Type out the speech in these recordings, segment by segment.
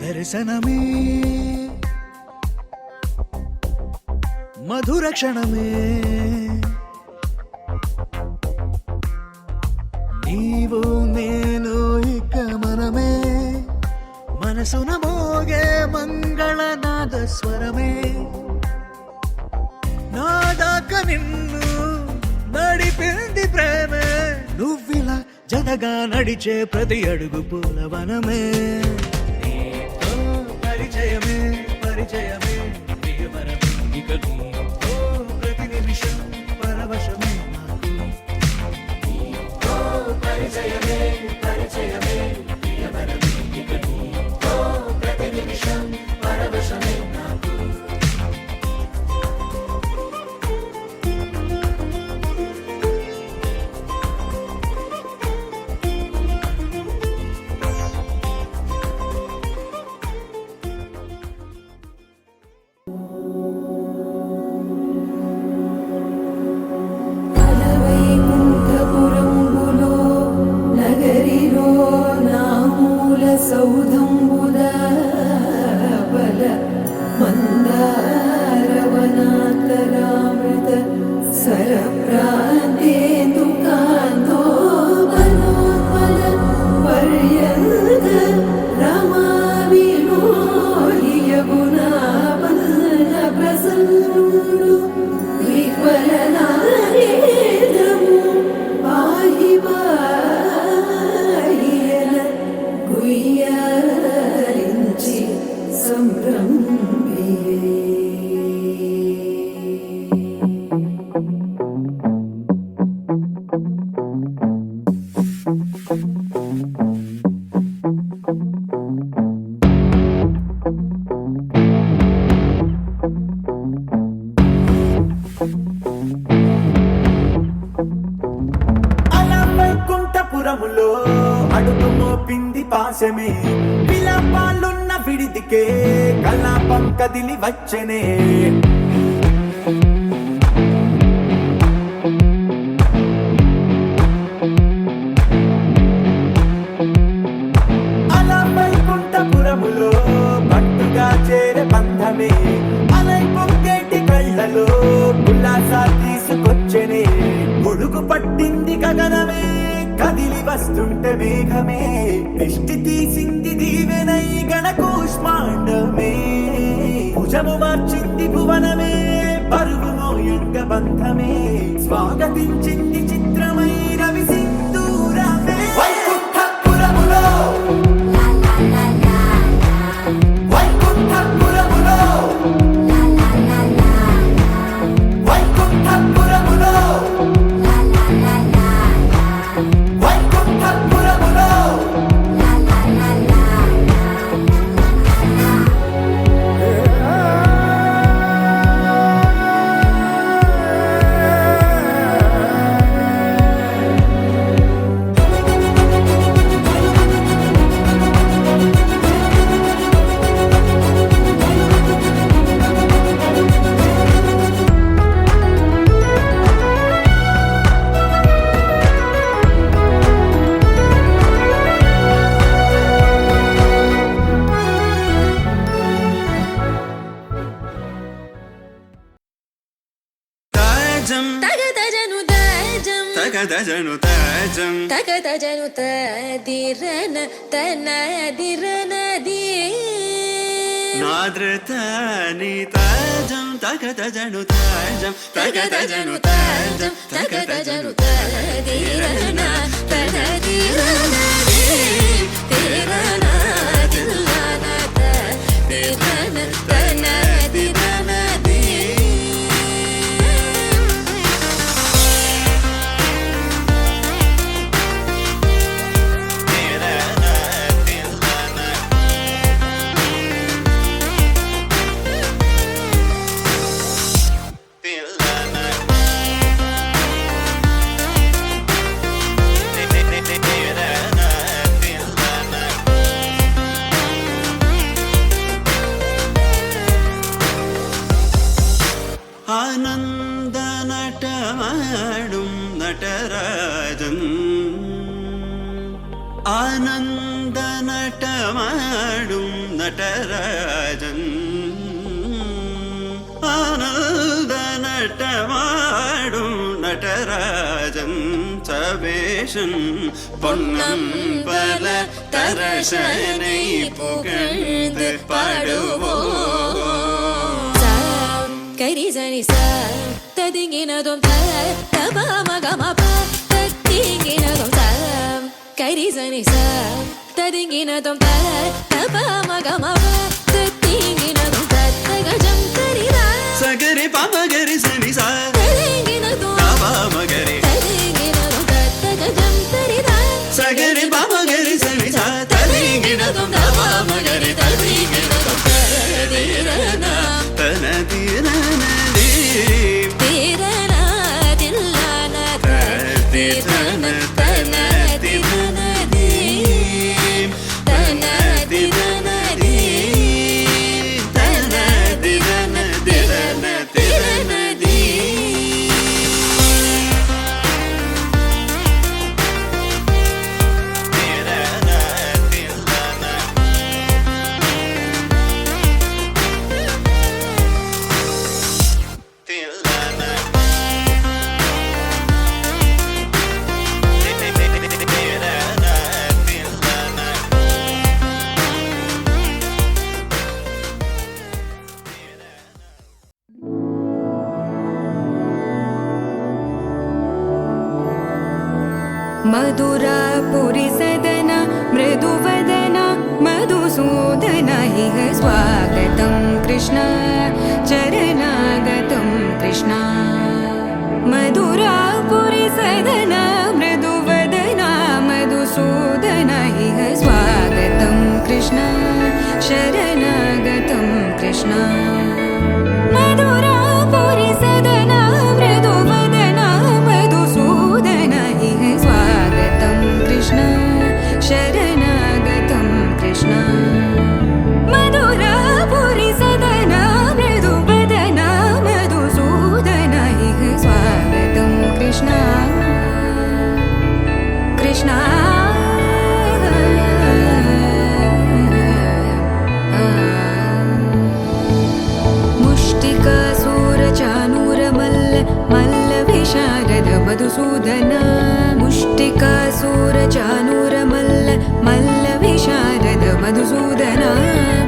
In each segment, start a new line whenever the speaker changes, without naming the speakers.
దర్శనమే మధుర క్షణమే నీవు నేను ఇక మనమే మనసున మోగే మంగళనాద స్వరమే నాదాక నిన్ను నడిపింది ప్రేమే నువ్విలా జతగా నడిచే ప్రతి అడుగు పూలవనమే నీతో పరిచయమే పరిచయమే ప్రియవరమే ఇక నీతో ప్రతి నిమిషం పరవశమే నాకు నీతో పరిచయమే పరిచయమే ప్రియవరమే ఇక నీతో ప్రతి నిమిషం పరవశమే నాకు అడుగు మోపింది పాశమే విలాపాలున్న విడిదికే కలాపం కదిలి వచ్చనే అలా వైకుంఠపురములో పట్టుగా చేరే బంధమే అలై పొంగేటి కళ్ళలో ఉల్లాసా తీసుకొచ్చనే గొడుగు పట్టింది గగనమే కదిలి వస్తుంటే మేఘమే దృష్టి తీసింది దీవెనై గణకూష్మాండమే భుజము మార్చింది భువనమే పరువు మోయంగ బంధమే స్వాగతించింది చిత్రమై రవి సింధూరమే వైకుంఠపురములో వైకుంఠపురములో వైకుంఠపురములో
తగదజను తదిరన తనదిరనది
నాద్రతని తజం తగదజను తజం తగదజను తజం
తగదజను తదిరన తనదిరనది తిరన తిల్లన తదిరన తనదిరనది
நடமாடும் நடராஜன் ஆனந்த நடமாடும் நடராஜன் சபேஷன் பொன்னம் பல தரசனை புகழ்ந்து பாடுவோம்.
கரிசனி ச ததிங்கினதும் த தப மகம ப ததிங்கினதும் த கரிசனி ச ததிங்கினதும் த தப மகம ப ததிங்கினதும் த தகஜம் கரிதா
சகரி பாமகரி சனி சா
ததிங்கினதும்
பாமகரி
ததிங்கினதும் த தகஜம் கரிதா
சகரி பாமகரி சனி சா ததிங்கினதும் பாமகரி ததிங்கினதும் ததிரனா தனதிரனதி
திரனா தில்லான திரன தனதிரனதி தனதிரனதி தனதிரனதி
मधुरापुरी सदन मृदुवदन मधुसूदन इह स्वागतं कृष्ण चरणागतं कृष्ण मधुरापुरी सदन मृदुवदन मधुसूदन इह स्वागतं कृष्ण शरणागतं कृष्ण मधुरापुरी सदन मृदुवदन मधुसूदन इह स्वागतं कृष्ण शरणागतं कृष्ण मधुरापुरी सदन मृदुवदन मधुसूदन इह स्वागतं कृष्ण कृष्ण मुष्टिकासूरचानूरमल्ल मल्लविशारद मधुसूदन मुष्टिकासूरचानूरमल्ल मल्लविशारद मधुसूदन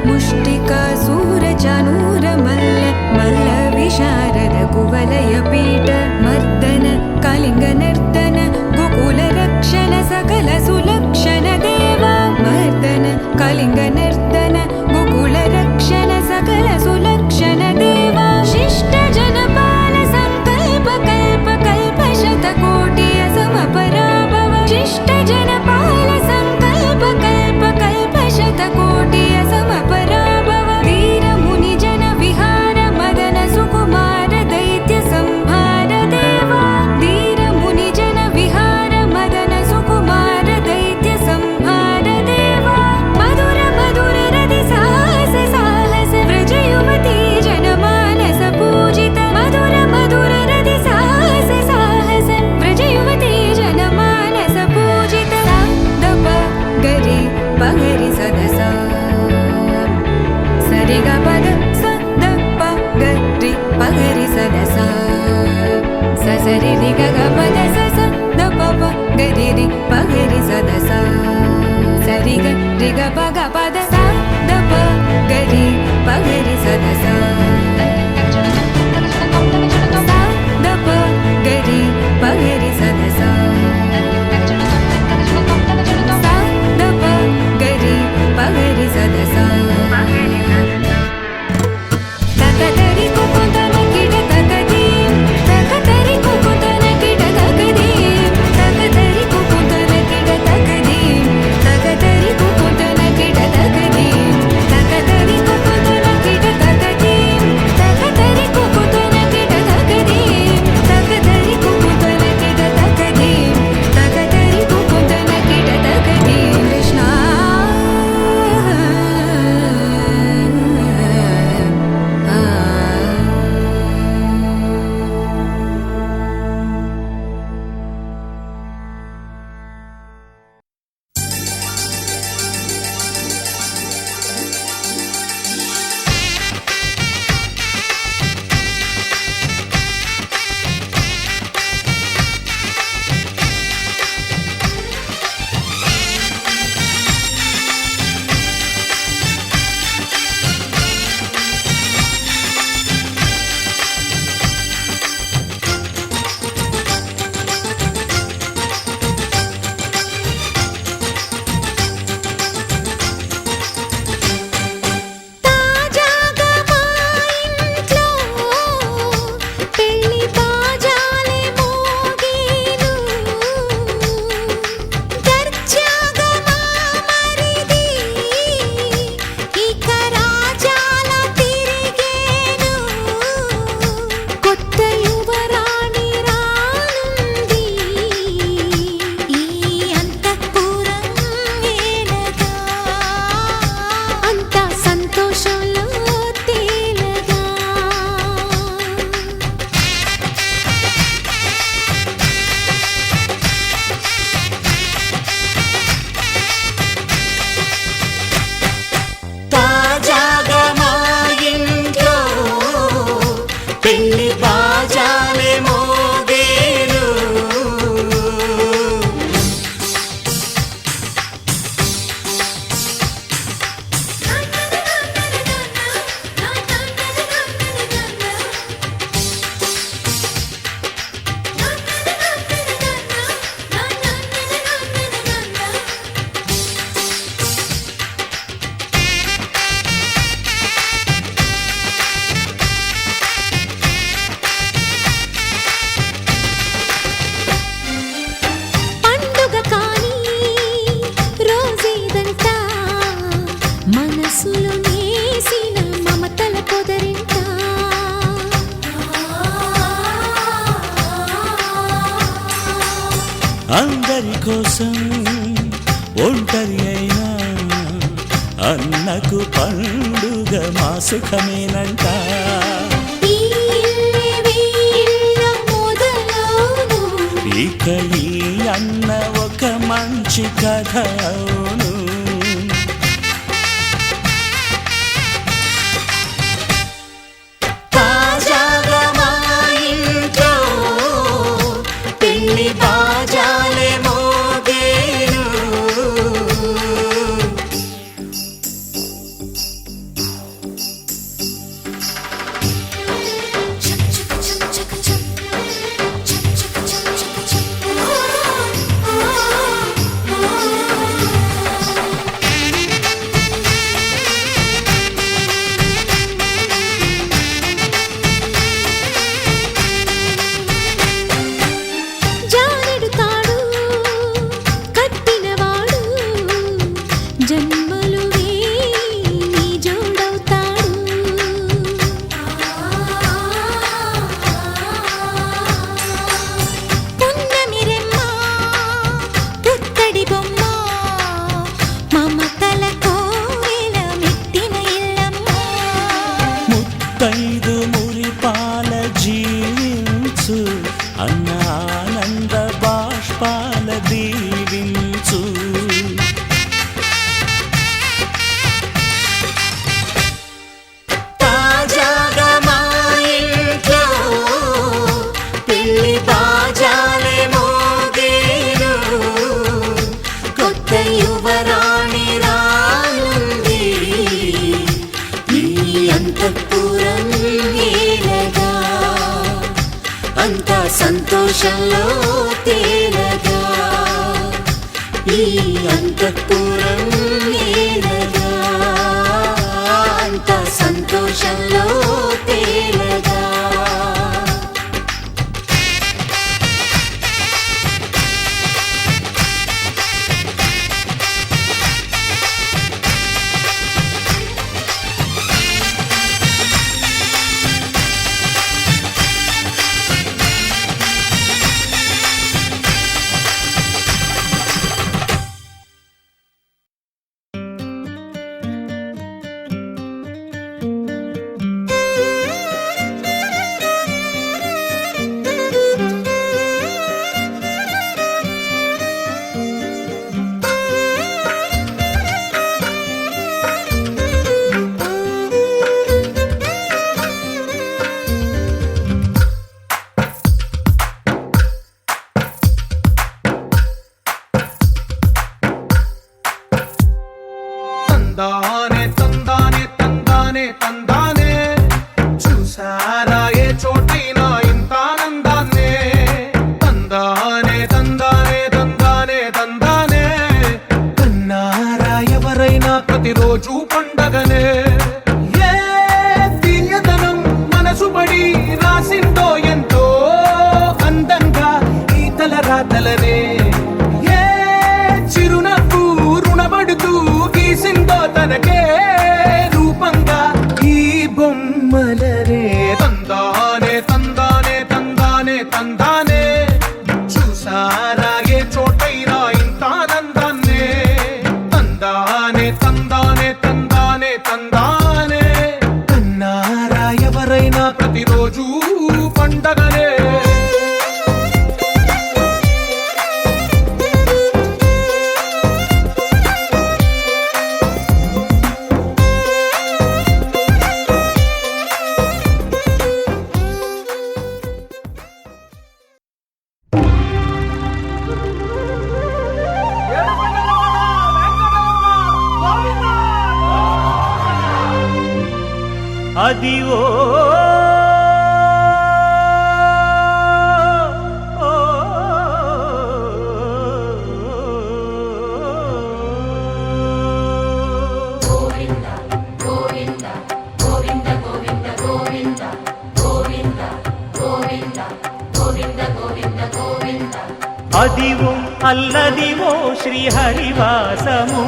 मुष्टिकासूरचानूरमल्ल मल्लविशारद कुवलयपीठ मर्दन कलिङ्गनर्तन गोकुलरक्षण सकल सुलक्षण देवा मर्दन कलिङ्गनर्तन गोकुलरक्षण सकल सुलक्षण देवा शिष्ट जनपाल संकल्प कल्प कल्प शतकोटि असमपराभव शिष्ट जनपाल संकल्प कल्प कल्प शतकोटि असमपराभव वीर मुनि जन विहार मदन सुकुमार दैत्य संहार देवा वीर मुनि जन विहार मदन सुकुमार दैत्य संहार देवा मधुर मधुर रति साहस साहस व्रजयो
కోసం ఒంటరి అయినా అన్నకు పండుగ మా సుఖమేనంట.
ఈ ఇల్లే వీళ్ళ మొదలవును.
ఇక ఈ అన్న ఒక మంచి కథ అవును. తాజాగా మా ఇంట్లో పెళ్లి బాజాలే మోగేను.
జానెడు తాడు కట్టినవాడు జన్మలు వేయి జోడవుతాడు. పున్నమిరెమ్మ పుత్తడి బొమ్మ మమతల కోవెల మెట్టిన ఇల్లమ్మ.
ముత్తైదు మురిపాల జీవించు అన్న ఆనంద బాష్పాల దీవించు. తాజాగా మా ఇంట్లో పెళ్లి బాజాలే మోగేను.
కొత్త యువరాణి రానుంది ఈ అంతఃపురం ఏలగా. అంతా సంతోషంలో తేలగా ఈ అంతఃపురం ఏలగా. అంతా సంతోషంలో తేలగా.
తందానే తందానే తందానే తందానే చూసారా ఏ చోటైనా ఇంత ఆనందాన్నే. తందానే తందానే తందానే తందానే కన్నారా ఎవరైనా ప్రతిరోజు పండగనే. ఏ తీయదనం మనసు పడి రాసిందో ఎంతో అందంగా ఈ తల రాతలనే. ఏ చిరునవ్వు రుణపడుతూ గీసిందో తనకే రూపంగా ఈ బొమ్మలనే. తందానే తందానే తందానే తందానే చూసారా ఏ చోటైనా ఇంత ఆనందాన్నే. తందానే తందానే తందానే తందానే కన్నారా ఎవరైనా ప్రతిరోజు పండగనే.
అదివో అదివో అల్లదివో శ్రీహరివాసము.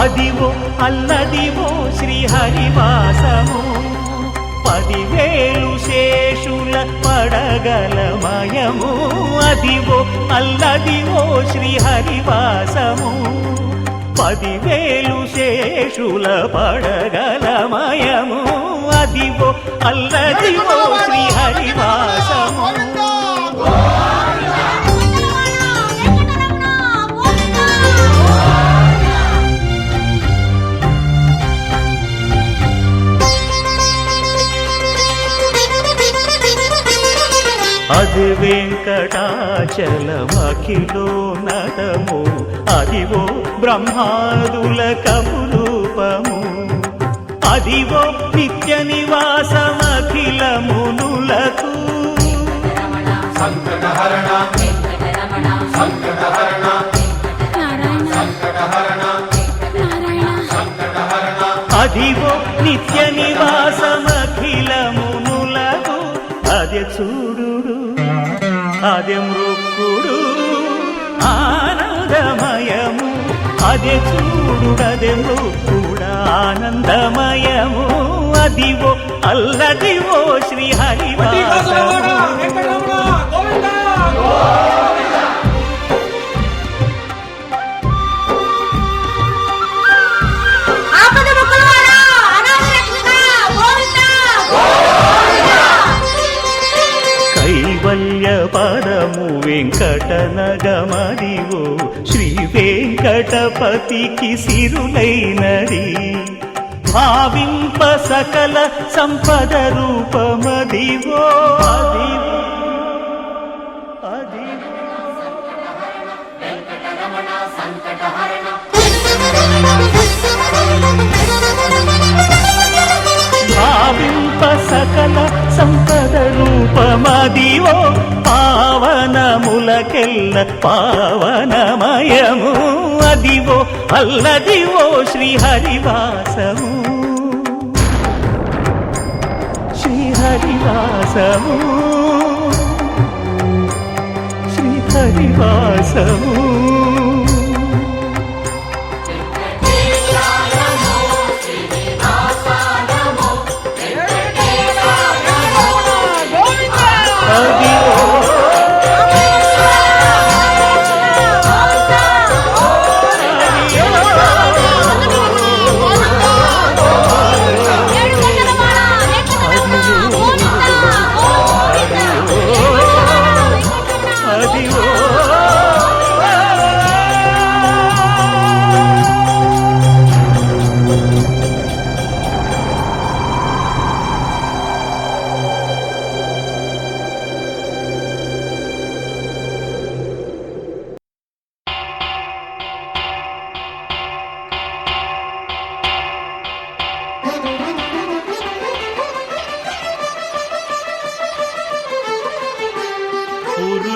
అదివో అల్లదివో శ్రీహరివాసము. 10,000 శేషుల పడగలమయము అదివో అల్లదివో శ్రీహరివాసము 10,000 శేషుల పడగలమయము అదివో అల్లదివో శ్రీహరివాసము అది వెంకటాచలమఖిలో నటము అదివో బ్రహ్మాదుల కపురూపము అదివో నిత్య నివాసమఖిలమునులకు
సంకటహరణ సంకటహరణ సంకటహరణ
అదివో నిత్య నివాసమఖిలమునులకు అదే చూడు అదే మృక్కుడు ఆనందమయము అదే చూడు అదే మృక్కుడు ఆనందమయము అదివో అల్లదివో శ్రీహరివాసము కైవల్య పదము వెంకటనగమదివో శ్రీ వెంకటపతికి సిరులైనది భావింప సకల సంపద రూపమదివో అదివో అదివో భావింప సకల సంపద రూపమదివో పావనములకెల్ల పావనమయము అదివో అల్లదివో శ్రీహరివాసము శ్రీహరివాసము శ్రీహరివాసము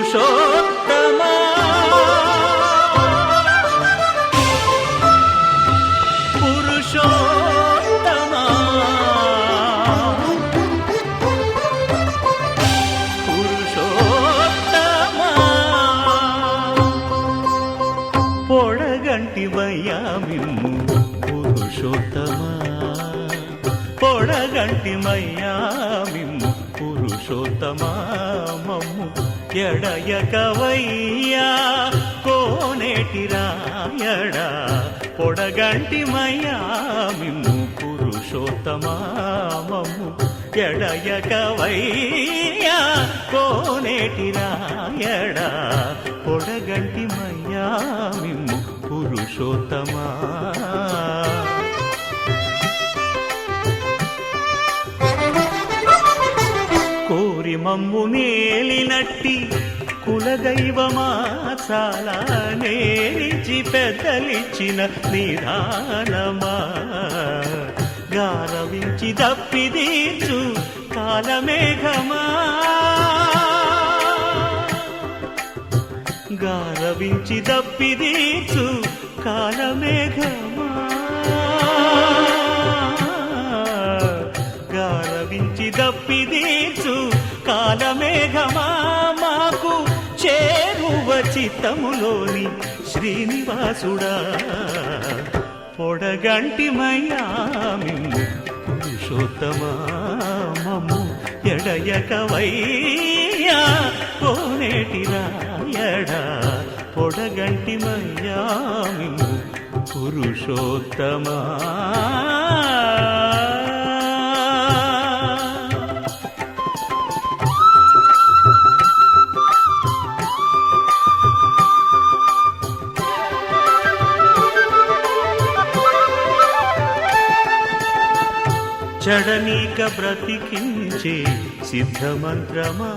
పురుషోత్తమా పురుషోత్తమా పురుషోత్తమా పొడగంటి మయ్యామిమ్ము పురుషోత్తమా పొడగంటి మయ్యామిమ్ము పురుషోత్తమా మమ్ము ఎడయకవయ్యా కోనేటి రాయడా పొడగంటి మయ్యామిమ్ము పురుషోత్తమా మమ్ము ఎడయకవయ్యా కోనేటి రాయడా పొడగంటి మయ్యామిమ్ము పురుషోత్తమా కోరి మమ్ము నేలినట్టి కులదైవమా చాలా నేరిచి పెద్దలిచ్చిన నిదానమా గారవించి దప్పిదీర్చు కాలమేఘమా గారవించి దప్పిదీర్చు కాలమేఘమా గారవించి దప్పిదీర్చు కాలమేఘమా మాకు చేరువ చిత్తములోని శ్రీనివాసుడా పొడగంటి మయ్యామిమ్ము పురుషోత్తమా పురుషోత్తమా మమ్ము ఎడయకవయ్యా కోనేటి రాయడా పొడగంటి మయ్యామిము పురుషోత్తమా. చడనీక బ్రతికించే సిద్ధమంత్రమా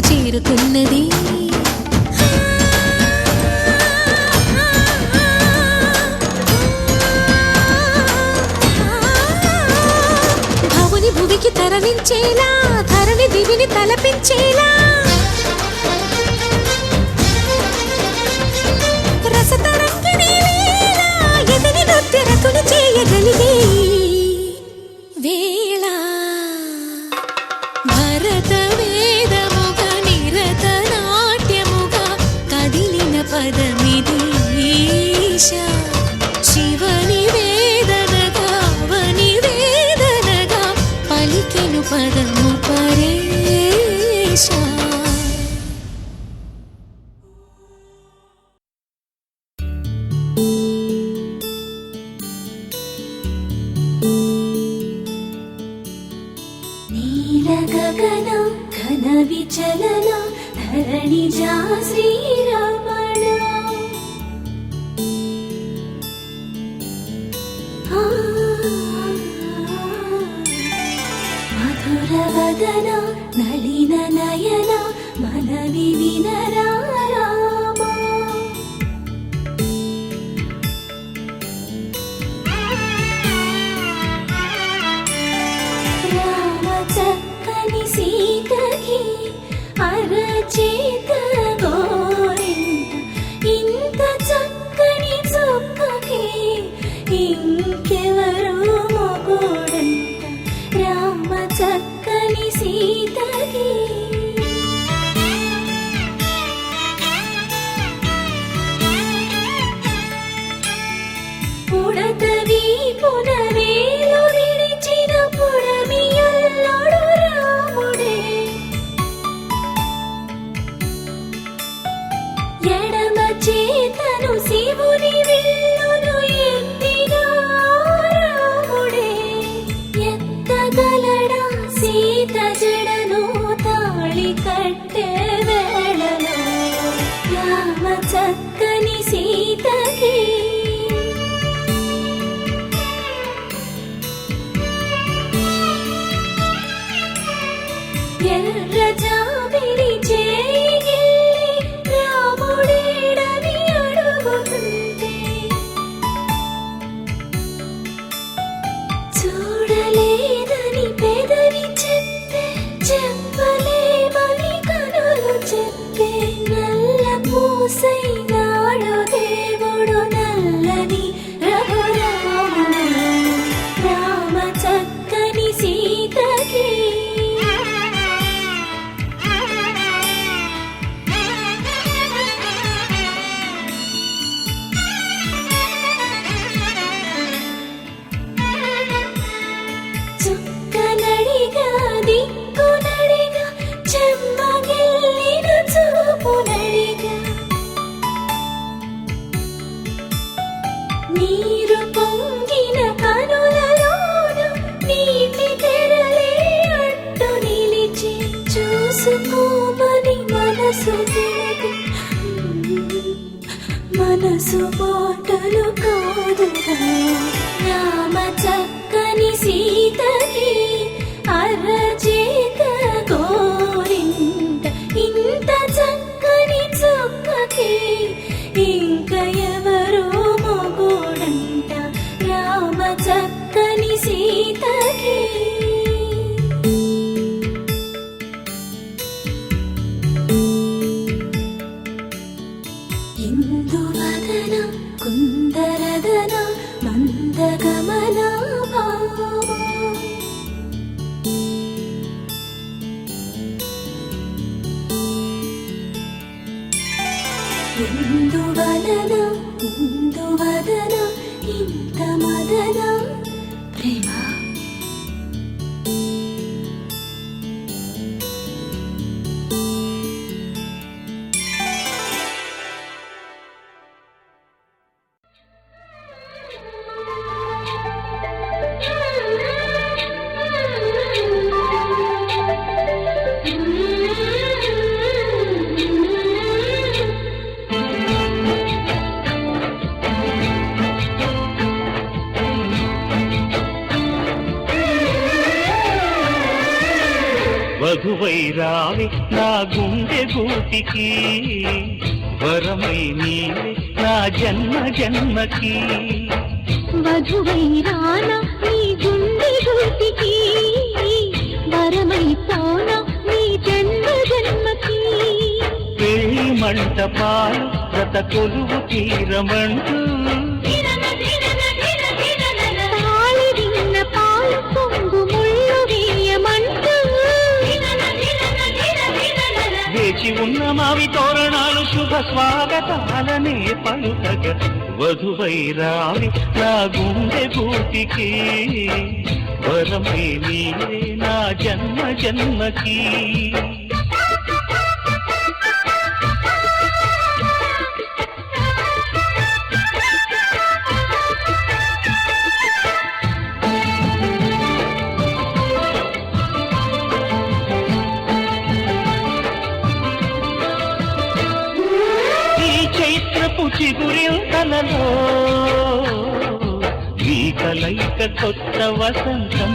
చేరుకున్నది. భవుని భువికి తరలించేలా, ధరణి దివిని తలపించేలా, రసతరంగిణి వేళ ఎదిని నృత్యరతుని చేయగలిగే వేళ, భరత వేదముగ నిరత నాట్యముగా కదిలిన పదమిది ఈశ. శివని వేదనగా వని వేదనగా పలికెను పదము పరేశ. గగన ఘన విచలన ధరణి జా శ్రీరమణ, మధుర వదన నళిన నయన మనవి వినరా రామ. చక్కని సీతకి అర చూడలేదని పెదవి చెప్పే, చెప్పలేమని కనులు చెప్పే, నల్ల పూసైనాడు దేవుడు నల్లని రఘురాముడు, రామ చక్కని సీతకి. చుక్కనడిగా దిక్కునడిగా చెమ్మగిల్లిన చూపునడిగా, నీరు పొంగిన కనులలోన నీటి తెరలే అడ్డు నిలిచి, చూసుకోమని మనసు తెలిపి, మనసు మాటలు కాదుగా, రామ చక్కని సీతకి అరచేత గోరింట, ఇంత చక్కని చుక్కకి ఇంక ఎవరో మొగుడంట, రామ చక్కని సీతకి. ఇందువదన కుందరదన మందగమన భామ, ఇందువదన ఇందువదన ఇంత మదన ప్రేమ.
వధువై రావి నా గుండె గూటికి, వరమై నీవే నా జన్మ జన్మకి.
వధువై రానా నీ గుండె గూటికి, వరమై పోనా నీ జన్మ జన్మకి.
పెళ్లి మంటపాలు రత కొలువు తీరమంటూ,
తాళి విన్న పాలు పొంగు ముళ్ళు వేయమంటూ,
వేచి ఉన్న మావి తోరణాలు శుభ స్వాగతాలనే పలుకగ. వధువై రావి నా గుండె గూటికి, వరమై నీవే నా జన్మ జన్మకి. చిగురింతలలో ఈ కలయిక కొత్త వసంతం,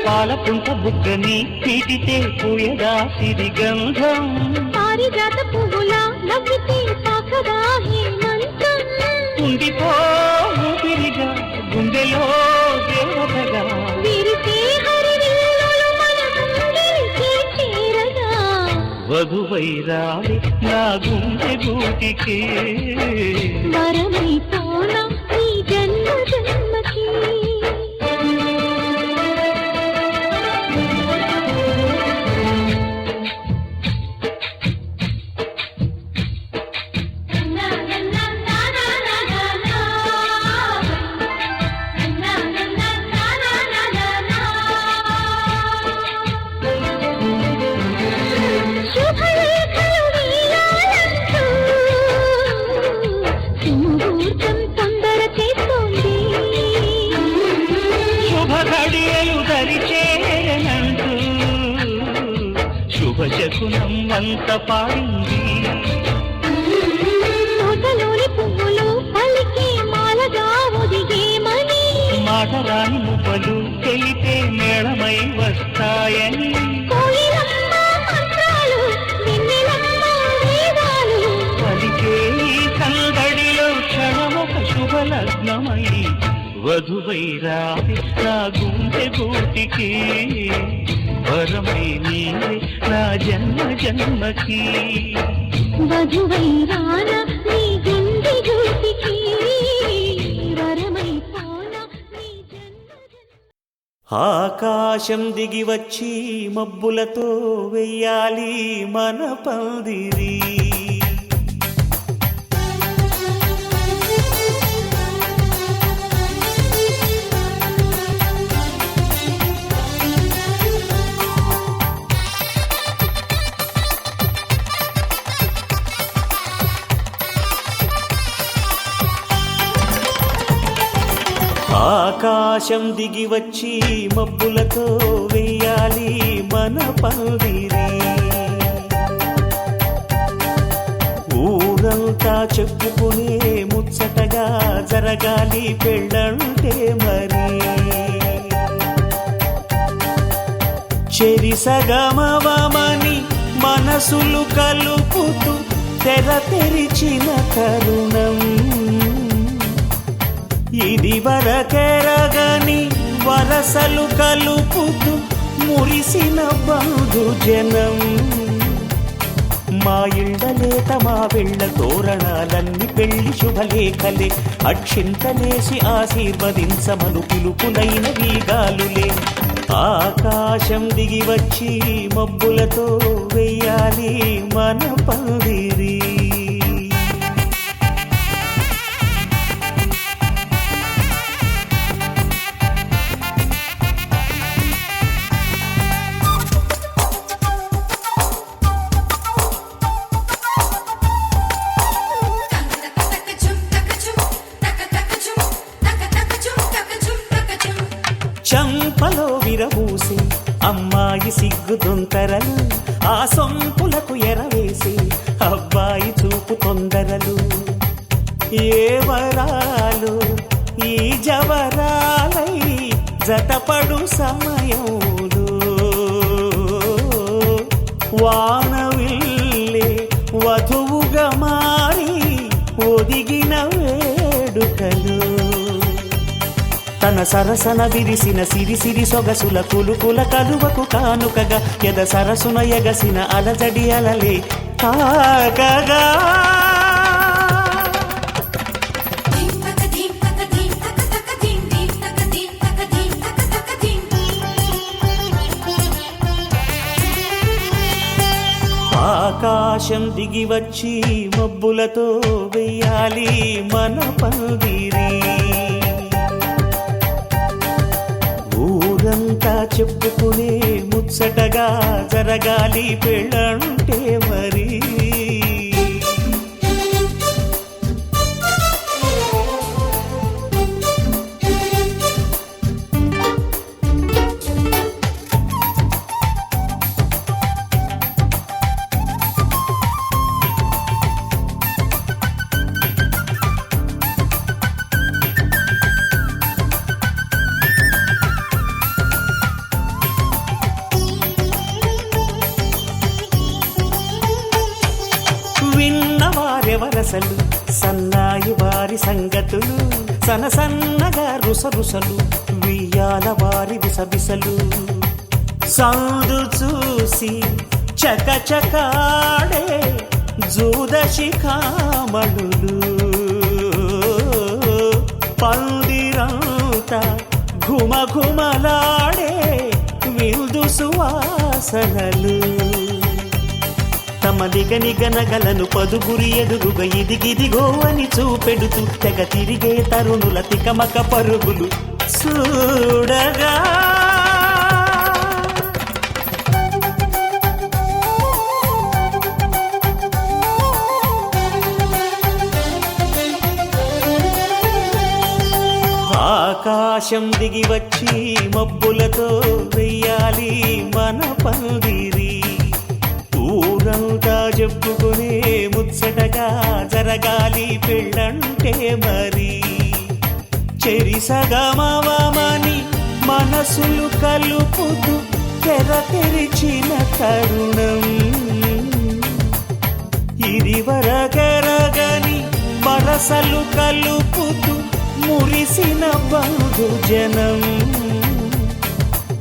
పాలపుంట బుగ్గని పీటితే పూయదా సిరి గంధం,
పారిజాత పువ్వులా నవ్వితే సాకదా హేమంతం,
ఉండిపో ఊపిరిగా గుండెలో దేవతగా,
విరిసే హరివిల్లులు మన గుండెలకి చేరగా.
వధువై రావి నా గుండె గూటికి,
వరమై పోనా నీ జన్మ జన్మకి.
శకునం అంత పాడింది,
తోటలోని పువ్వులు పలికి మాలగా ఒదిగేమని,
మాటరాని మువ్వలు తెలిపే మేళమై వస్తాయని,
కోయిలమ్మ మంత్రాలు
వధువైరావి నా గుండె గూటికి వరమై నీవే నా జన్మ జన్మకి
వధువై రానా నీ గుండె గూటికి వరమై పోనా నీ జన్మ
ఆకాశం దిగి వచ్చి మబ్బులతో వెయ్యాలి మన పందిరి ఆకాశం దిగి వచ్చి మబ్బులతో వెయ్యాలి మన పందిరి ఊరంతా చెప్పుకునే ముచ్చటగా జరగాలి పెళ్ళంటే మరి చెరిసగమవమని మనసులు కలుపుతూ తెర తెరిచిన తరుణం ఇది వరకెరగని వరసలు కలుపుతూ మురిసిన బంధు జనం మా ఇళ్ళలేత మా వెళ్ళ తోరణాలన్నీ పెళ్లి శుభలేఖలే అక్షింతలేసి ఆశీర్వదించమను పిలుపులైన వీగాలులే ఆకాశం దిగి వచ్చి మబ్బులతో వెయ్యాలి మన పందిరి చంపలో విరబూసి అమ్మాయి సిగ్గు తొంతరలు ఆ సొంపులకు ఎరవేసి అబ్బాయి చూపు తొందరలు ఏ వరాలు ఈ జవరాలై జతపడు సమయంలో వానవిల్లే వధువుగా మారి ఒదిగిన వేడుకలు తన సరసన విరిసిన సిరిసిరి సొగసుల కులుకుల కలువకు కానుకగా ఎద సరసున ఎగసిన అలజడి అలలే కాకగా ఆకాశం దిగి వచ్చి మబ్బులతో వెయ్యాలి మన పందిరి ఊరంతా చెప్పుకునే ముచ్చటగా జరగాలి పెళ్ళంటే మరి విన్నవారెవరసలు సన్నాయి వారి సంగతులు సనసన్నగా రుసరుసలు వియ్యాల వారి విసబిసలు సందు చూసి చకచకాడే జూదశిఖామణులు పందిరంతా ఘుమఘుమలాడే విందు సువాసనలు తమ నిగనిగనగలను పదుగురి ఎదురుగా ఇదిగిదిగో అని చూపెడుతూ తెగ తిరిగే తరుణుల తికమక పరుగులు చూడగా ఆకాశం దిగి వచ్చి మబ్బులతో వెయ్యాలి మన పందిరి ఊరంతా చెప్పుకునే ముచ్చటగా జరగాలి పెళ్ళంటే మరి చెరిసగమవమని మనసులు కలుపుతూ తెర తెరిచిన తరుణం ఇది వరకెరగని వరసలు కలుపుతూ మురిసిన బంధు జనం.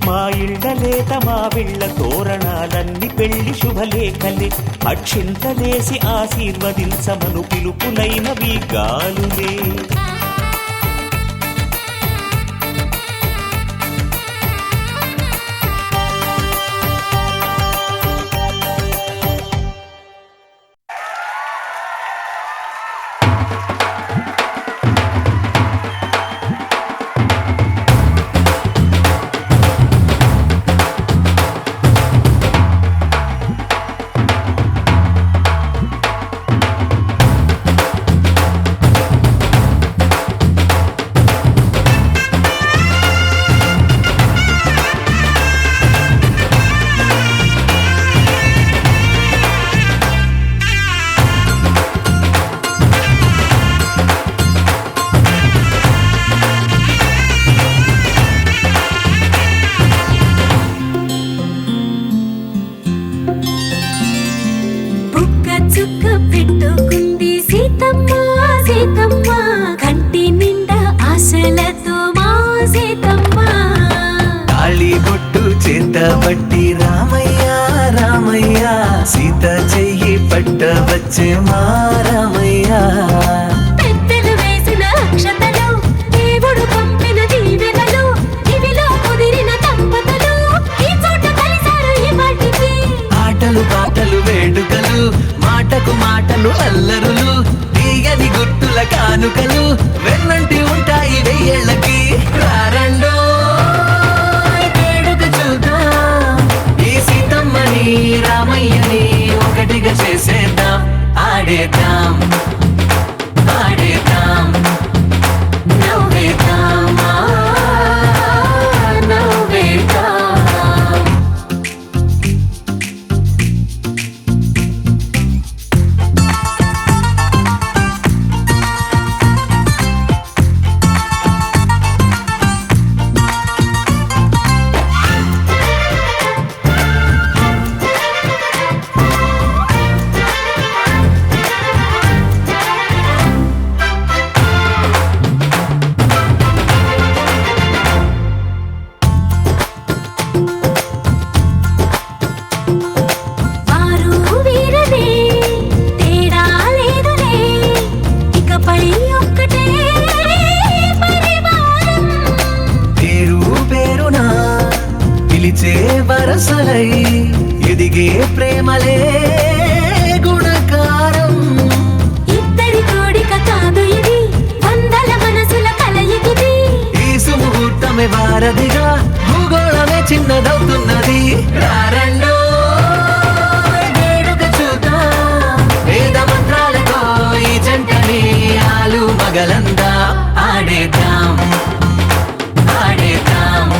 మా ఇళ్ళలేత మా విళ్ళ తోరణాలన్నీ పెళ్లి శుభలేఖలే, అక్షింతలేసి ఆశీర్వదించమను పిలుపులైనవి గాలులే.
బట్టి రామయ్య రామయ్య సీత చెయ్యి పట్టవచ్చే మా రామయ్య.
పెద్దలు వేసిన అక్షతలు, దేవుడు పంపిన దీవెనలు, ఇవిలో కుదిరిన దంపతులు ఈ చోట కలిసారు ఈ పాటికి.
ఆటలు పాటలు వేడుకలు, మాటకు మాటలు అల్లరులు, తీయని గుర్తుల కానుకలు వెన్నంటి ఉంటాయి వెయ్యేళ్ళకి. రారండో రామయ్యని ఒకటిగా చేసేద్దాం, ఆడేద్దాం ఆడేద్దాం నవ్వేద్దాం నవ్వేద్దాం. వరసలై ఎదిగే ప్రేమలే గుణకారం.
ఇద్దరి కోడిక కాదు ఇది, వందల మనసుల కలయికిది.
ఈ సుముహూర్తమే వారధిగా, భూగోళమే చిన్నదవుతున్నది. రారండో వేడుక చూద్దాం, వేద మంత్రాలతో ఈ జంటని ఆలు మగలందా ఆడేద్దాం ఆడేద్దాం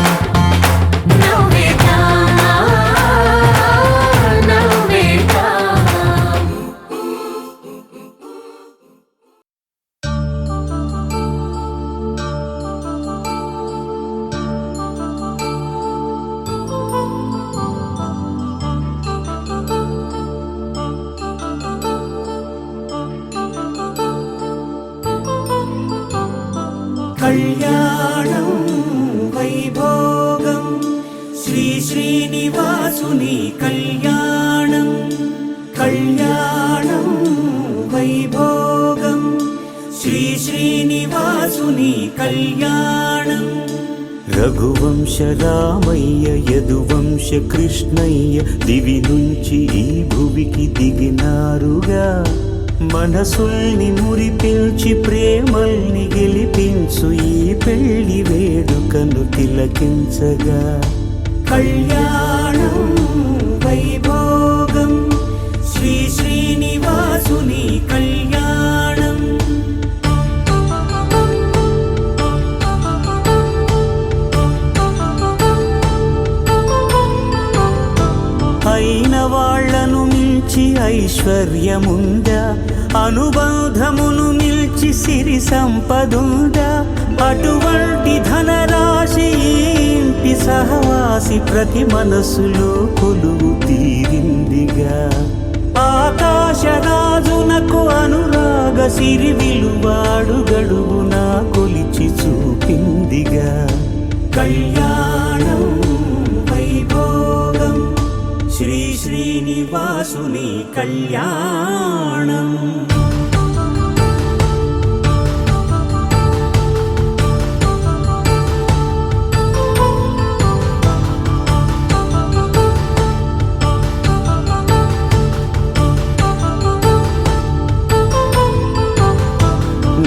కళ్యాణం వైభోగం శ్రీ శ్రీనివాసుని కళ్యాణం. కళ్యాణం వైభోగం శ్రీ శ్రీనివాసుని కళ్యాణం. రఘువంశ రామయ్య యదువంశ కృష్ణయ్య దివి నుంచి ఈ భువికి దిగినారుగా. మనసుల్ని మురిపించి ప్రేమల్ని గెలిపించు ఈ పెళ్లి వేడుకను తిలకించగా. కళ్యాణం వైభోగం శ్రీ శ్రీనివాసుని కళ్యాణం. అయిన వాళ్లను మించి ఐశ్వర్యముందా, అనుబంధమును నిల్చి సిరి సంపదుందా. అటువంటి ధనరాశి ఇంటి సహవాసి ప్రతి మనసులో కొలువు తీరిందిగా. ఆకాశరాజునకు అనురాగ సిరి విలువాడు గడువునా కొలిచి కళ్యాణం వైభోగం శ్రీ శ్రీనివాసుని కళ్యాణం.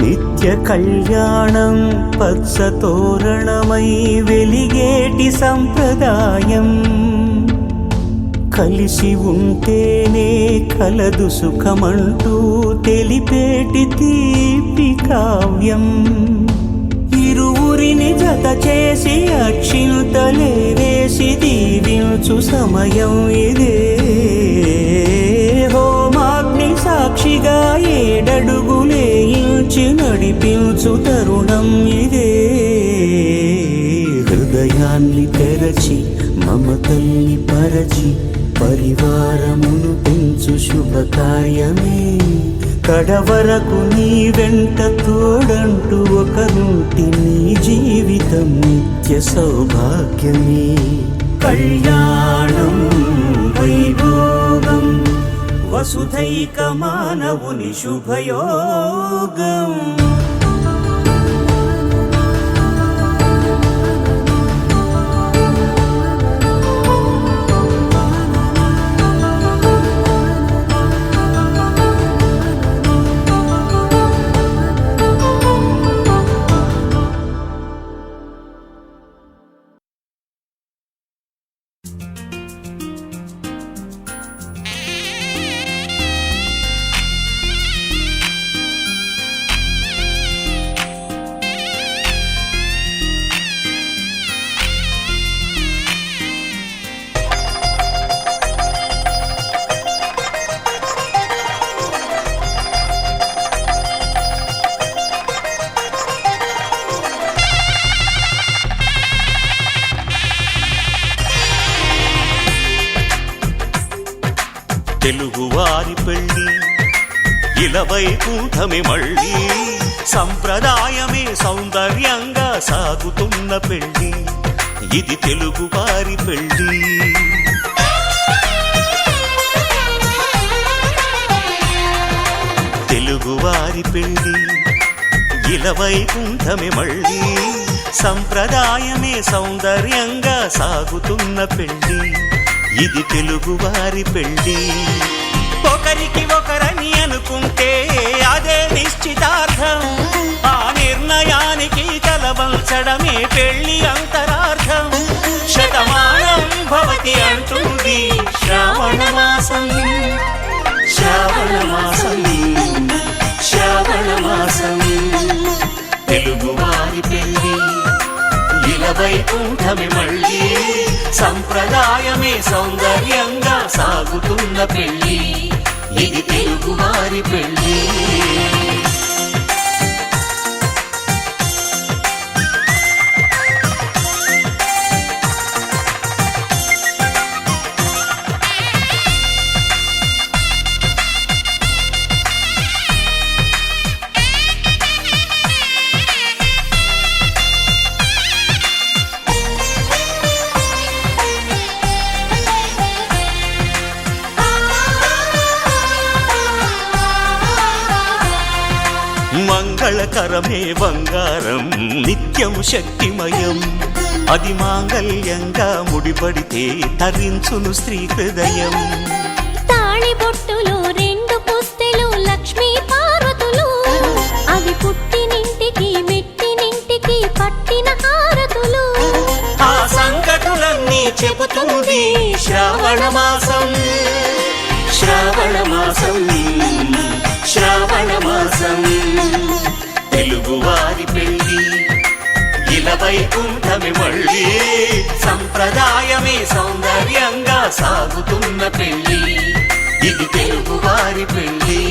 నిత్య కళ్యాణం పచ్చతోరణమై వెలిగేటి సంప్రదాయం. కలిసి ఉంటేనే కలదు సుఖమంటూ తెలిపేటి తీపి కావ్యం. ఇరువురిని జత చేసి అక్షింతలే వేసి దీవించు సమయం ఇదే. హోమాగ్ని సాక్షిగా ఏడడుగులేయించి నడిపించు తరుణం ఇదే. హృదయాన్ని తెరచి మమతల్ని పరచి పరివారమును పెంచు శుభకార్యమే. కడవరకు నీ వెంట తోడంటూ ఒకరుంటి నీ జీవితం నిత్య సౌభాగ్యమే. కళ్యాణం వైభోగం వసుధైక మానవుని శుభయోగం. తెలుగువారి పెళ్ళి ఇలవైకుంఠమే మళ్ళీ. సంప్రదాయమే సౌందర్యంగా సాగుతున్న పెళ్ళి ఇది తెలుగువారి పెళ్ళి. తెలుగువారి పెళ్ళి ఇలవైకుంఠమే మళ్ళీ. సంప్రదాయమే సౌందర్యంగా సాగుతున్న పెళ్ళి ఇది తెలుగువారి పెళ్ళి. ఒకరికి ఒకరని అనుకుంటే అదే నిశ్చితార్థం. ఆ నిర్ణయానికి తలవంచడమే పెళ్ళి అంతరార్థం. శతమానం భవతి అంటుంది శ్రావణ మాసం. శ్రావణ మాసం శ్రావణ మాసం తెలుగువారి పెళ్ళి ఇలవైకుంఠమే మళ్ళీ. సంప్రదాయమే సౌందర్యంగా సాగుతున్న పెళ్ళి ఇది తెలుగువారి పెళ్ళి. మంగళకరమే బంగారం నిత్యం శక్తిమయం. అది మాంగళ్యంగా ముడిపడితే తరించును స్త్రీ హృదయం.
తాళి బొట్టులు రెండు పుస్తెలు లక్ష్మీ పార్వతులు అవి పుట్టినింటికి మెట్టినింటికి పట్టిన హారతులు.
ఆ సంగతులన్నీ చెబుతుంది శ్రావణ మాసం. శ్రావణ మాసం శ్రావణ మాసం తెలుగువారి పెళ్ళి ఇలవైకుంఠమే మళ్ళీ. సంప్రదాయమే సౌందర్యంగా సాగుతున్న పెళ్ళి ఇది తెలుగువారి పెళ్ళి.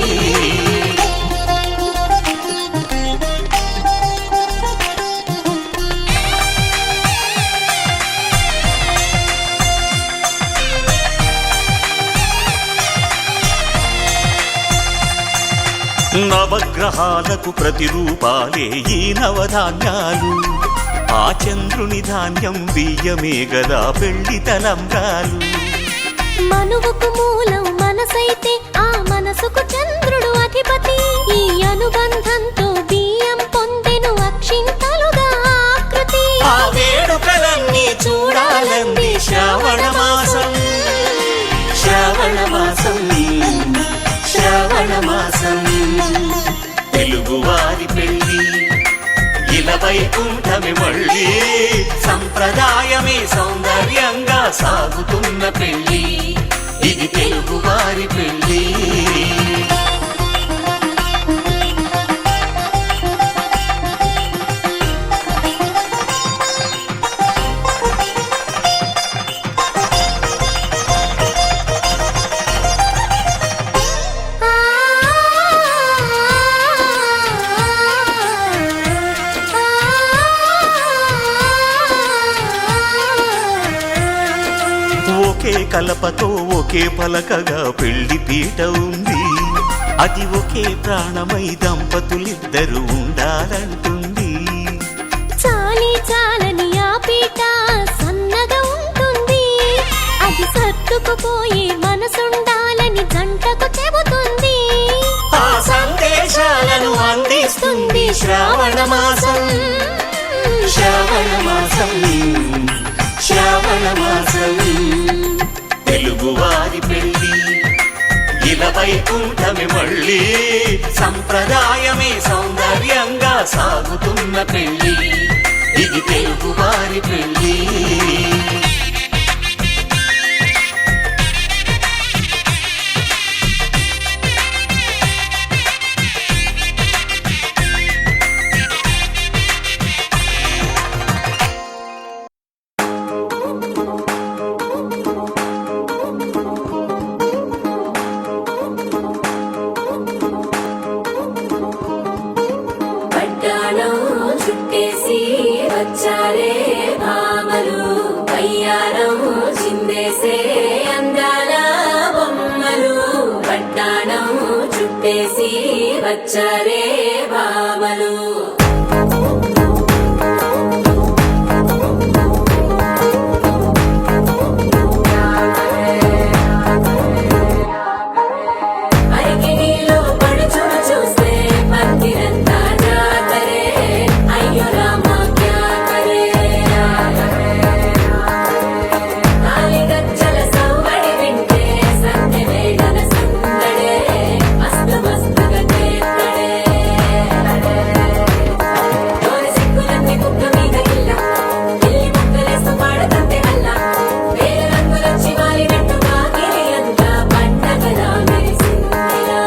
నవగ్రహాలకు ప్రతిరూపాలే ఈ నవధాన్యాలు. ఆ చంద్రుని ధాన్యం బియ్యమే గదా పెళ్లి తలంబ్రాలు.
మనువుకు మూలం మనసైతే ఆ మనసుకు చంద్రుడు అధిపతి. ఈ అనుబంధంతో బియ్యం పొందెను అక్షింతలుగా ఆకృతి.
ఆ వేడుకలన్నీ చూడాలంది శ్రావణ మాసం, శ్రావణ మాసం, శ్రావణ మాసం. తెలుగువారి పెళ్లి ఇలా వైకుంఠమే మళ్ళీ, సంప్రదాయమే సౌందర్యంగా సాగుతున్న పెళ్లి, ఇది తెలుగువారి పెళ్లి. ఒకే కలపతో ఒకే పలకగా పెళ్లి పీట ఉంది, అది ఒకే ప్రాణమై దంపతులిద్దరూ ఉండాలంటుంది.
చాలి చాలని ఆ పీట సన్నగా ఉంటుంది, అది సర్దుకుపోయే మనసుండాలని జంటకు చెబుతుంది.
ఆ సందేశాలను అందిస్తుంది శ్రావణ మాసం, శ్రావణ మాసం, శ్రావణ మాసం. తెలుగువారి పెళ్లి ఇలా వైకుంఠమే మళ్ళీ, సంప్రదాయమే సౌందర్యంగా సాగుతున్న పెళ్లి, ఇది తెలుగువారి పెళ్లి.
చుట్టేసి వచ్చారే భామలు, కయ్యారం చిందేసే అందాల బొమ్మలు. పట్టాణం చుట్టేసి వచ్చారే భామలు. అరికిణీలో పడుచును చూస్తే పందిరంతా జాతరే, అయ్యో రామ క్యా కరే. తాళిగజ్జల సవ్వడి వింటే సంధ్య వేళల సందడే, మస్తు మస్తుగా చేత్తడే. తోరి సిగ్గులన్నీ కుక్క మీద గిల్ల, గిల్లి ముక్కలేస్తూ పాడతంతే అల్ల. వేల రంగులొచ్చి వాలినట్టుగా గిలి అంతా పండగలా మెరిసిందిలా.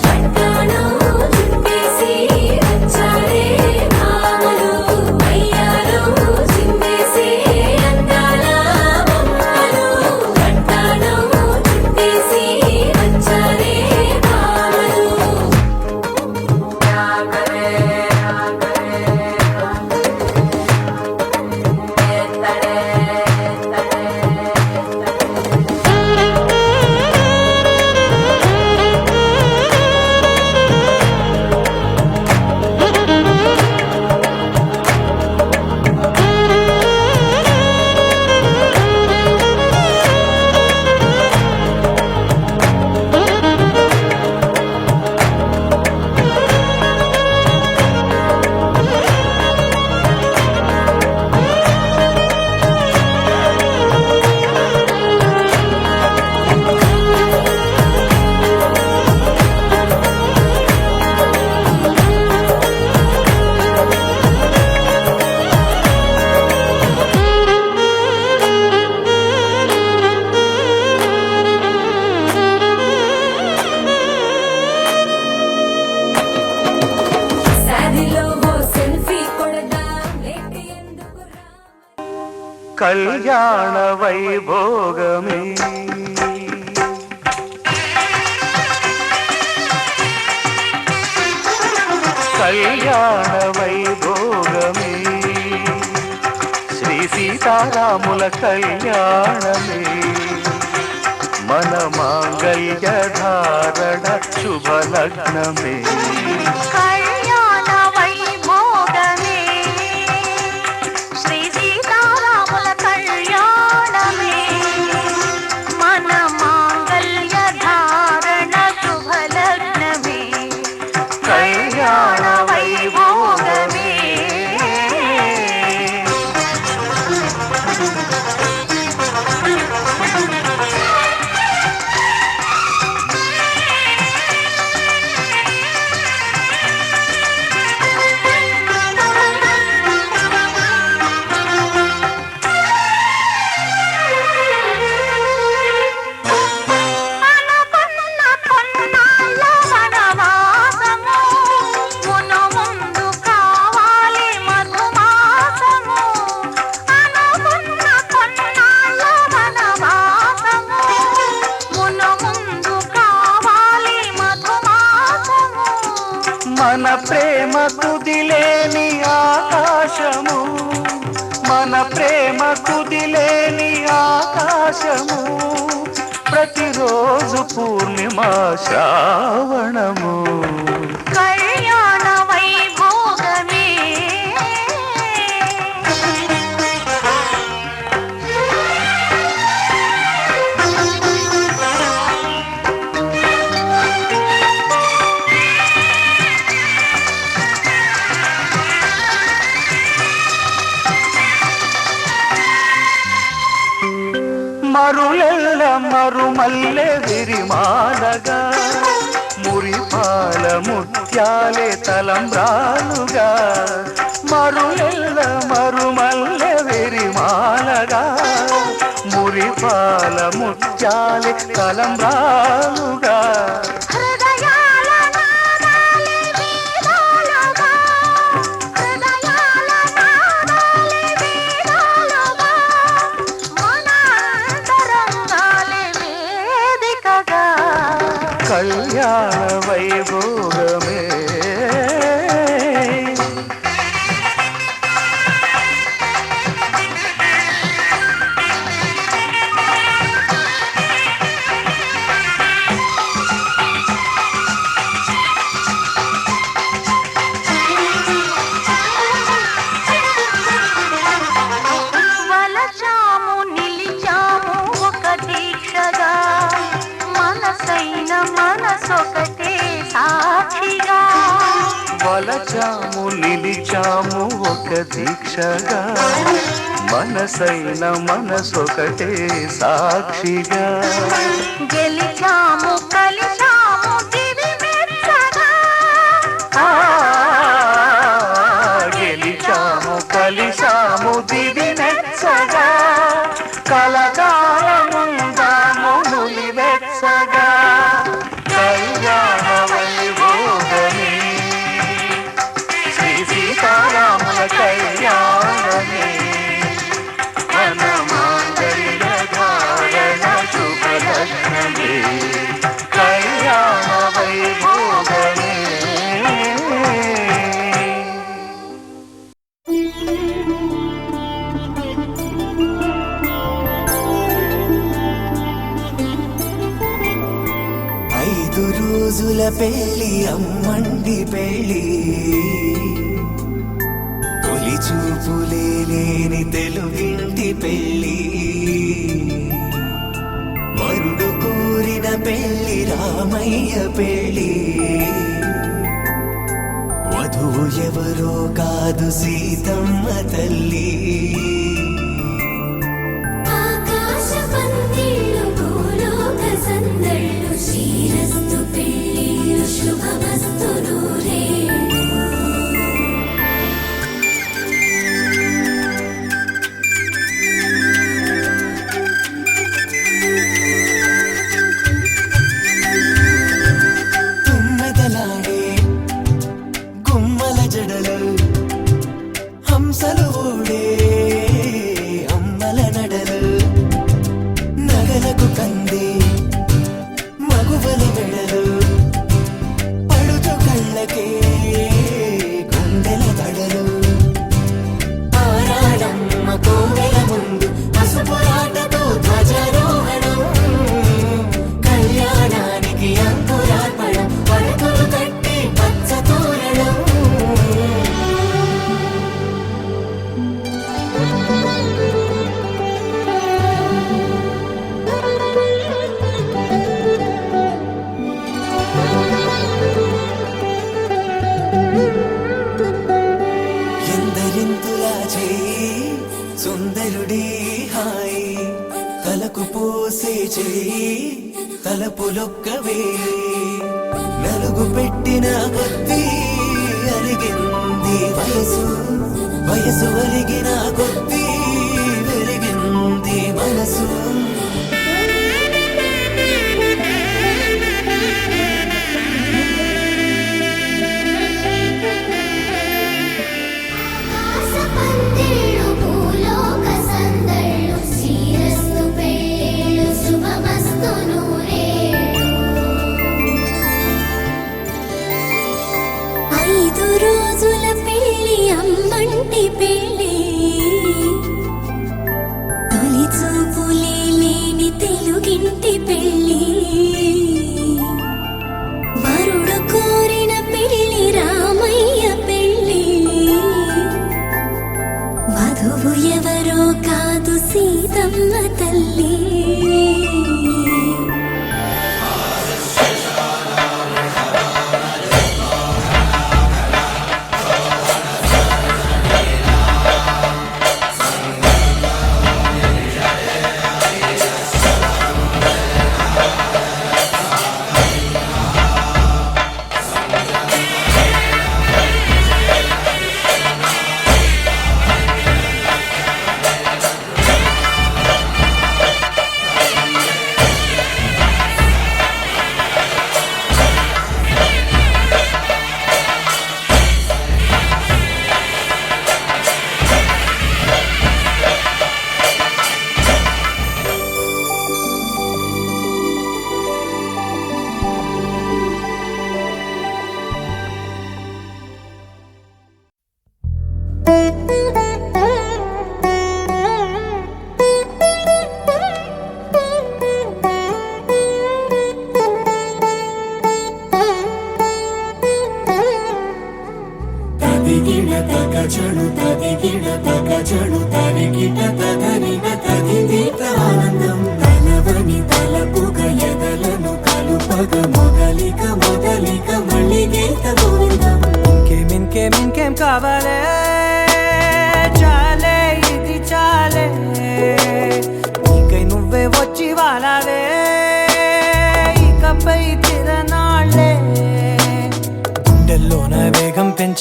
పట్టాణం చుట్టేసి వచ్చారే భామలు, కయ్యారం చిందేసే అందాల బొమ్మలు. పట్టాణం చుట్టేసి వచ్చారే భామలు. సాదిలో ఓ సెల్ఫీ కొడదాం, లేట్ ఎందుకు రా.
కళ్యాణ వైభోగమే కళ్యాణ వైభోగమే, శ్రీ సీతారాముల కళ్యాణమే, మన మాంగళ్య ధారణ శుభలగ్నమే.
కళ్యాణ వైభోగమే
ఆకాశము ప్రతిరోజు పూర్ణిమ శ్రావణము
కళ్యాణ వైభోగమే
మరులెల్ల మరుమల్లె విరిమాలగా మురిపాల ముత్యాలే తలంబ్రాలుగా మరులెల్ల మరుమల్లె విరిమాలగా మురిపాల ముత్యాలే తలంబ్రాలుగా
హృదయాల నాదాలే వేదాలుగా హృదయాల నాదాలే వేదాలుగా మన అంతరంగాలే వేదికగా
కళ్యాణ వైభోగమే
వలచాము నిలిచాము ఒక దీక్షగా మనసైన మనసొకటే సాక్షిగా
వలచాము నిలిచాము ఒక దీక్షగా మనసైన మనసొకటే సాక్షిగా
గెలిచాము కలిచాము దివి మెచ్చగా
ఆ, గెలిచాము కలిసాము దివి మెచ్చగా కలకాలముందాము నులి వెచ్చగా కళ్యాణ వైభోగమే శ్రీ సీతారాముల కళ్యాణమే మన మాంగళ్య ధారణ శుభలగ్నమే కళ్యాణ వైభోగమే
ఐదు రోజుల పెళ్లి అమ్మండి పెళ్లి తొలి చూపులే లేని తెలుగింటి పెళ్లి వరుడు కోరిన పెళ్లి రామయ్య పెళ్లి వధువు ఎవరో కాదు సీతమ్మ తల్లి
ఆకాశ పందిళ్ళు భూలోక సందళ్ళు శ్రీరస్తు పెళ్ళిళ్ళు శుభమస్తు నూరే
తుమ్మెదలాడే గుమ్మల జడలు హంసలు ఊడే అమ్మల నడలు నగలకు కంది మగువల మెడలు పడుచు కళ్ళకే గుండెల తడలు ఆరాడమ్మ కోవెల ముందు పసుపురాటతో ధ్వజారోహణం కళ్యాణానికి అంకురార్పణం పడకలు కట్టి పచ్చ తోరణం ఎందరింతులా చేయి సుందరుడి హాయి తలకు పోసే చేయి తలపులొక్కవే నలుగు పెట్టిన కొద్దీ అరిగింది వయసు వయసు అరిగిన కొద్దీ వెలిగింది మనసు
ఆకాశ పందిళ్ళు భూలోక సందళ్ళు శ్రీరస్తు పెళ్ళిళ్ళు శుభమస్తు నూరే ఐదు రోజుల పెళ్ళి అమ్మంటి పెళ్ళి తొలి చూపులే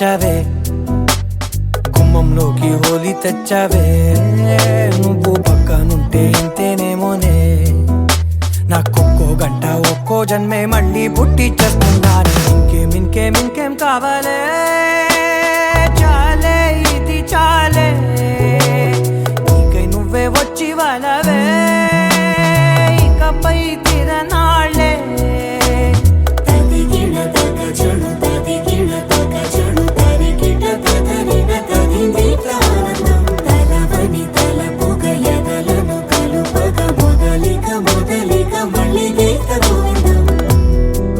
పెంచావే గుమ్మంలోకి హోలీ తెచ్చావే నువ్వు పక్కనుంటే ఇంతేనేమోనే నాకొక్కో గంట ఒక్కో జన్మే మళ్ళీ పుట్టి చేస్తున్నాను ఇంకేం కావాలే చాలే ఇది చాలే నీకై నువ్వే వచ్చి వాళ్ళవే ఇకపై తిరనాళ్ళే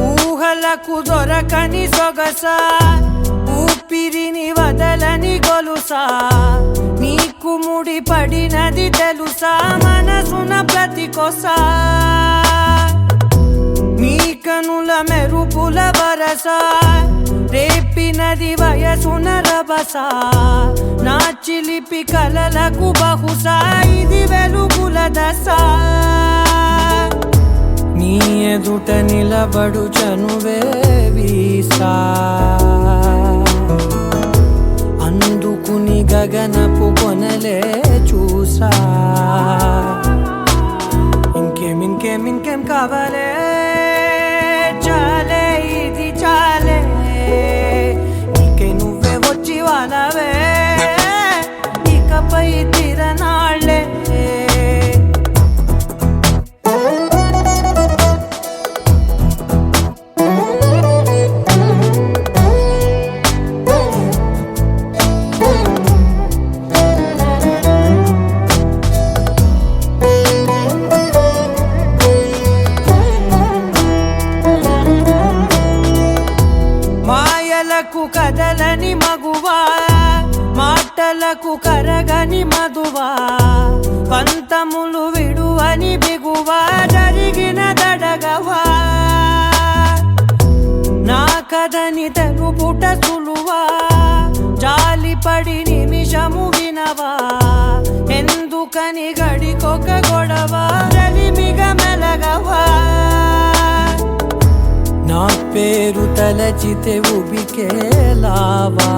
ఊహలకు దొరకని సొగసా ఊపిరిని వదలని గొలుసా నీకు ముడి పడినది తెలుసా మనసున ప్రతి కొసా నీ కనుల మెరుపుల వరసా రేపినది వయసున రభసా నా చిలిపి కలలకు బహుశా ఇది వెలుగుల దశ నీ ఎదుట నిలబడు చనువే వీసా అందుకుని గగనపు కొనలే చూసా ఇంకేం కావాలే చాలే ఇది చాలే నీకే నువ్వే వచ్చి వాళ్ళవే ఇకపై తిరనాళ్ళే మాయలకు కదలని మగువా మాటలకు కరగని మధువా పంతములు విడువని బిగువా జరిగిన దడగవా నా కథని తెలుపుట సులువా జాలిపడి నిమిషము వినవా ఎందుకని గడికొక గొడవ రలిమిగ మెలగవా నా పేరు తలచితే ఉబికేలావా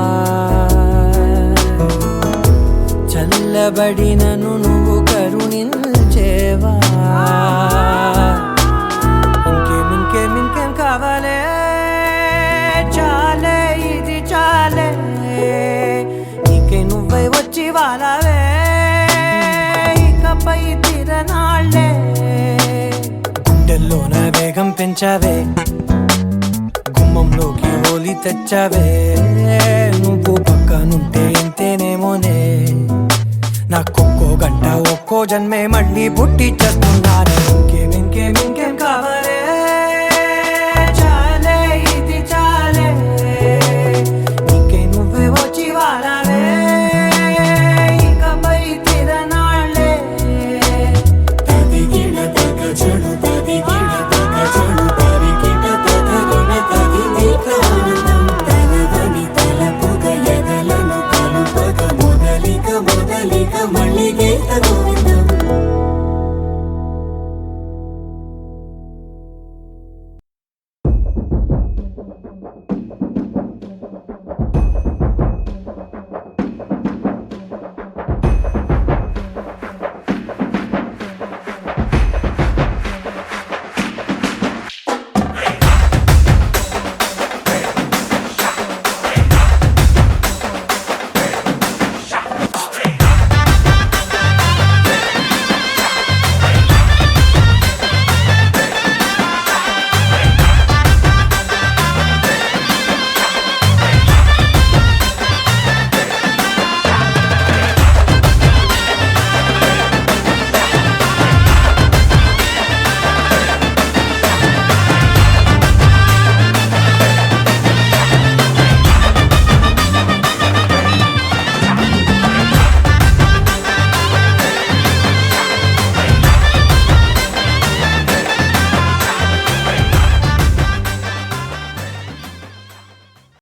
చల్లబడినను నువ్వు కరుణించేవా ఇంకేం కావాలే చాలే ఇది చాలే నీకే నువ్వై వచ్చి వాళ్ళవే ఇకపై తిరనాళ్ళే గుండెల్లోన వేగం పెంచావే గుమ్మంలోకి హోలీ తెచ్చావే నువ్వు పక్కనుంటే ఇంతేనేమోనే నాకొక్కో గంట ఒక్కో జన్మే మళ్ళీ పుట్టి చేస్తున్నా